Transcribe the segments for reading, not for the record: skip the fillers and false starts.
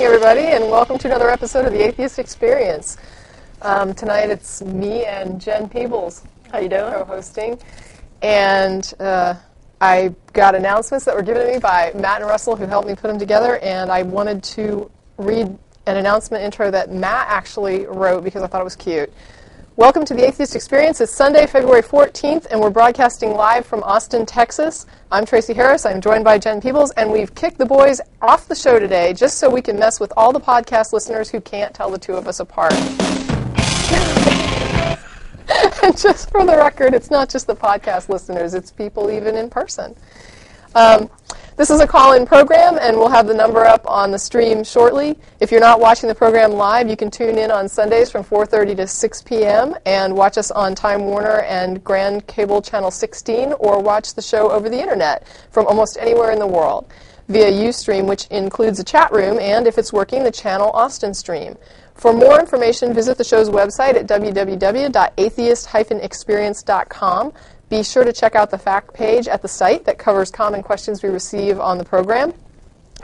everybody, and welcome to another episode of the Atheist Experience. Tonight it's me and Jen Peebles. How you doing? Co-hosting. And I got announcements that were given to me by Matt and Russell, who helped me put them together, and I wanted to read an announcement intro that Matt actually wrote because I thought it was cute. Welcome to the Atheist Experience. It's Sunday, February 14th, and we're broadcasting live from Austin, Texas. I'm Tracy Harris. I'm joined by Jen Peebles, and we've kicked the boys off the show today just so we can mess with all the podcast listeners who can't tell the two of us apart. And just for the record, it's not just the podcast listeners, it's people even in person. This is a call-in program, and we'll have the number up on the stream shortly. If you're not watching the program live, you can tune in on Sundays from 4:30 to 6 p.m. and watch us on Time Warner and Grand Cable Channel 16, or watch the show over the Internet from almost anywhere in the world via Ustream, which includes a chat room, and if it's working, the channel Austin Stream. For more information, visit the show's website at www.atheist-experience.com. Be sure to check out the fact page at the site that covers common questions we receive on the program.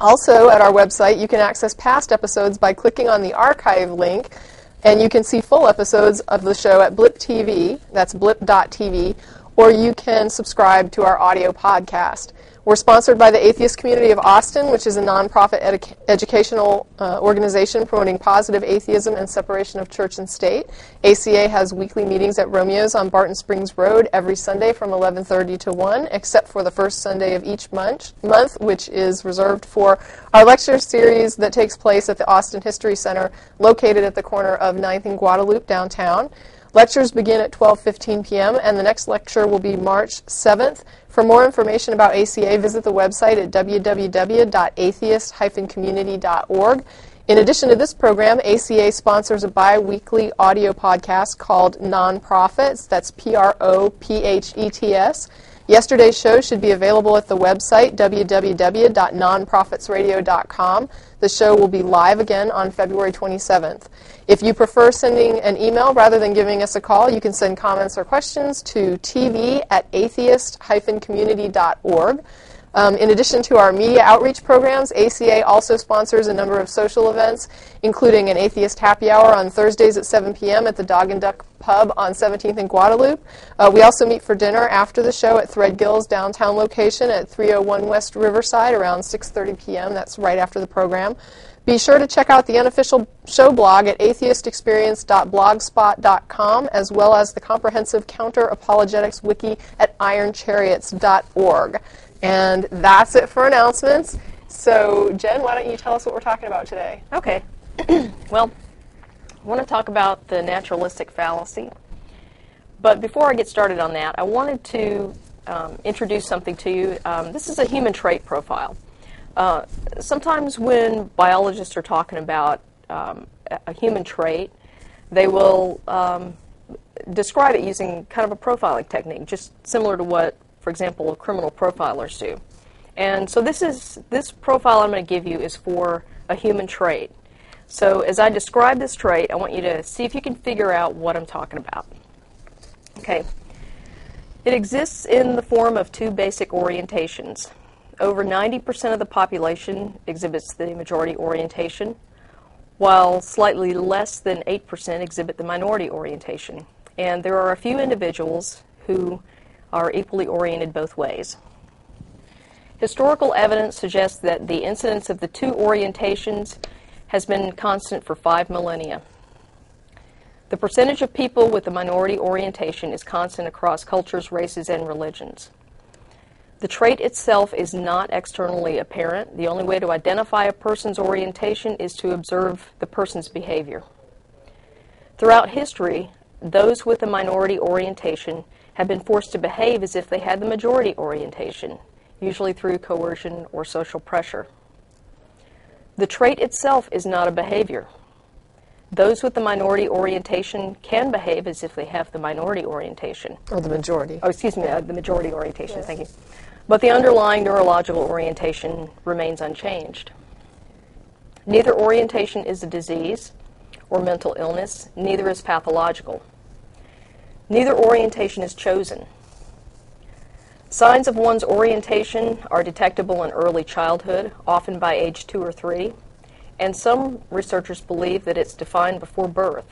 Also, at our website, you can access past episodes by clicking on the archive link, and you can see full episodes of the show at Blip TV, that's blip.tv, or you can subscribe to our audio podcast. We're sponsored by the Atheist Community of Austin, which is a nonprofit educational organization promoting positive atheism and separation of church and state. ACA has weekly meetings at Romeo's on Barton Springs Road every Sunday from 11:30 to 1, except for the first Sunday of each month, which is reserved for our lecture series that takes place at the Austin History Center, located at the corner of 9th and Guadalupe downtown. Lectures begin at 12:15 p.m., and the next lecture will be March 7th. For more information about ACA, visit the website at www.atheist-community.org. In addition to this program, ACA sponsors a bi-weekly audio podcast called Nonprofits. That's Prophets. Yesterday's show should be available at the website, www.nonprofitsradio.com. The show will be live again on February 27th. If you prefer sending an email rather than giving us a call, you can send comments or questions to tv@atheist-community.org. In addition to our media outreach programs, ACA also sponsors a number of social events, including an atheist happy hour on Thursdays at 7 p.m. at the Dog and Duck Pub on 17th and Guadalupe. We also meet for dinner after the show at Threadgill's downtown location at 301 West Riverside around 6:30 p.m. That's right after the program. Be sure to check out the unofficial show blog at atheistexperience.blogspot.com, as well as the comprehensive counter-apologetics wiki at ironchariots.org. And that's it for announcements. So, Jen, why don't you tell us what we're talking about today? Okay. Well, I want to talk about the naturalistic fallacy. But before I get started on that, I wanted to introduce something to you. This is a human trait profile. Sometimes when biologists are talking about a human trait, they will describe it using kind of a profiling technique, just similar to what, for example, criminal profilers do. And so this profile I'm going to give you is for a human trait. So as I describe this trait, I want you to see if you can figure out what I'm talking about. Okay. It exists in the form of two basic orientations. Over 90% of the population exhibits the majority orientation, while slightly less than 8% exhibit the minority orientation. And there are a few individuals who are equally oriented both ways. Historical evidence suggests that the incidence of the two orientations has been constant for 5 millennia. The percentage of people with the minority orientation is constant across cultures, races, and religions. The trait itself is not externally apparent. The only way to identify a person's orientation is to observe the person's behavior. Throughout history, those with a minority orientation have been forced to behave as if they had the majority orientation, usually through coercion or social pressure. The trait itself is not a behavior. Those with the minority orientation can behave as if they have the minority orientation. Or the majority. Oh, excuse me, the majority orientation, yes. Thank you. But the underlying neurological orientation remains unchanged. Neither orientation is a disease or mental illness, neither is pathological. Neither orientation is chosen. Signs of one's orientation are detectable in early childhood, often by age 2 or 3, and some researchers believe that it's defined before birth.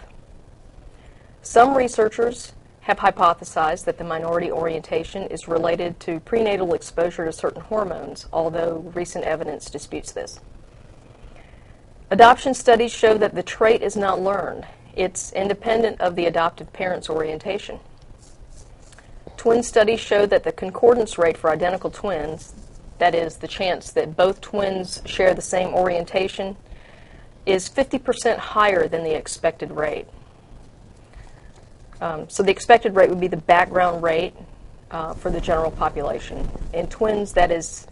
Some researchers have hypothesized that the minority orientation is related to prenatal exposure to certain hormones, although recent evidence disputes this. Adoption studies show that the trait is not learned. It's independent of the adoptive parent's orientation. Twin studies show that the concordance rate for identical twins, that is, the chance that both twins share the same orientation, is 50% higher than the expected rate. So the expected rate would be the background rate for the general population. In twins, it is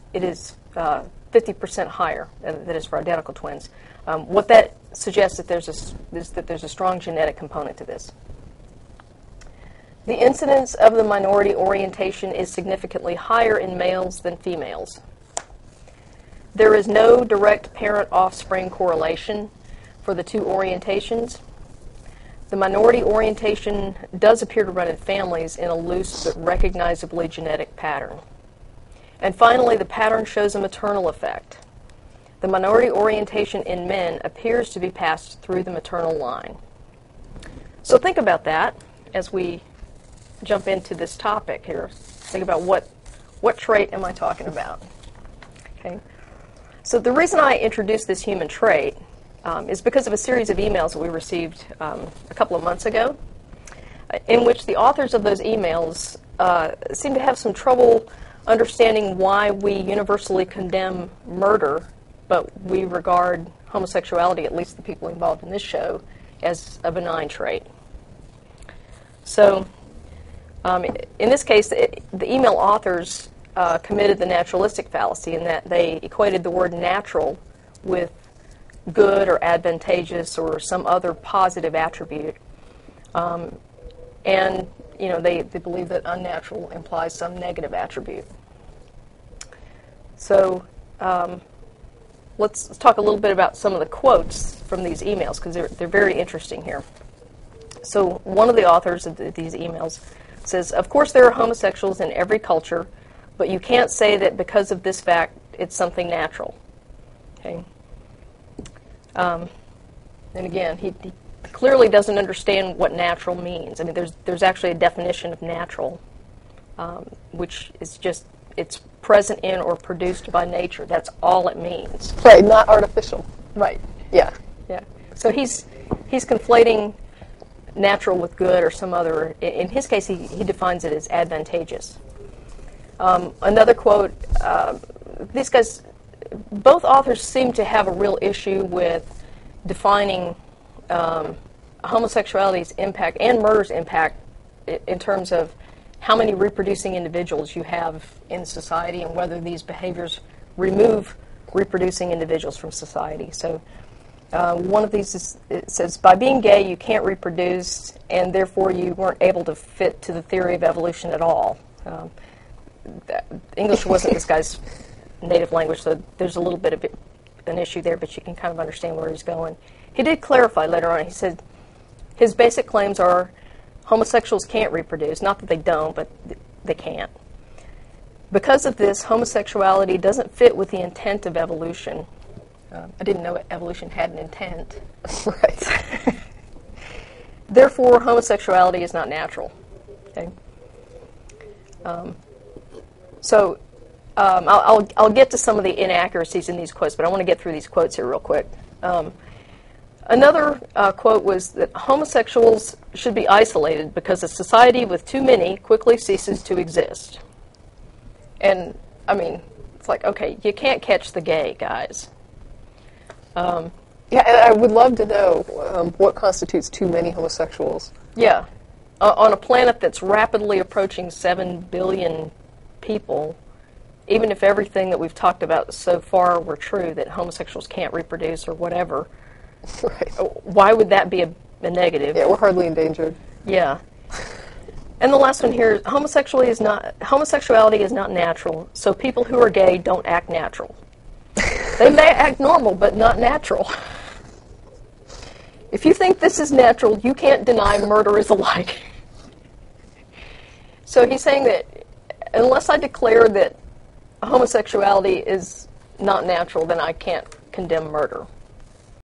50% higher than it is for identical twins. What that suggests is that there's a strong genetic component to this. The incidence of the minority orientation is significantly higher in males than females. There is no direct parent-offspring correlation for the two orientations. The minority orientation does appear to run in families in a loose but recognizably genetic pattern. And finally, the pattern shows a maternal effect. The minority orientation in men appears to be passed through the maternal line. So think about that as we jump into this topic here. Think about what trait am I talking about? Okay. So the reason I introduced this human trait is because of a series of emails that we received a couple of months ago, in which the authors of those emails seem to have some trouble understanding why we universally condemn murder, but we regard homosexuality, at least the people involved in this show, as a benign trait. So in this case, the email authors committed the naturalistic fallacy in that they equated the word natural with good or advantageous or some other positive attribute. And they believe that unnatural implies some negative attribute. So let's talk a little bit about some of the quotes from these emails, because they're very interesting here. So one of the authors of these emails says, "Of course there are homosexuals in every culture, but you can't say that because of this fact it's something natural." Okay. And again, he clearly doesn't understand what natural means. I mean, there's actually a definition of natural, which is just it's present in or produced by nature. That's all it means. Right, not artificial. Right. Yeah. Yeah. So he's conflating natural with good or some other. In his case, he defines it as advantageous. Another quote, these guys, both authors seem to have a real issue with defining homosexuality's impact and murder's impact in terms of how many reproducing individuals you have in society and whether these behaviors remove reproducing individuals from society. So one of these it says, by being gay you can't reproduce and therefore you weren't able to fit to the theory of evolution at all. English wasn't this guy's native language, so there's a little bit of an issue there, but you can kind of understand where he's going. He did clarify later on. He said his basic claims are homosexuals can't reproduce, not that they don't, but they can't. Because of this, homosexuality doesn't fit with the intent of evolution. I didn't know evolution had an intent. Right. Therefore, homosexuality is not natural. Okay. I'll get to some of the inaccuracies in these quotes, but I want to get through these quotes here real quick. Another quote was that homosexuals should be isolated because a society with too many quickly ceases to exist. And, I mean, it's like, okay, you can't catch the gay, guys. Yeah, and I would love to know what constitutes too many homosexuals. Yeah. On a planet that's rapidly approaching 7 billion people, even if everything that we've talked about so far were true, that homosexuals can't reproduce or whatever, right. Why would that be a negative? Yeah, we're hardly endangered. Yeah. And the last one here, homosexuality is not natural, so people who are gay don't act natural. They may act normal, but not natural. If you think this is natural, you can't deny murder is alike. So he's saying that unless I declare that homosexuality is not natural, then I can't condemn murder.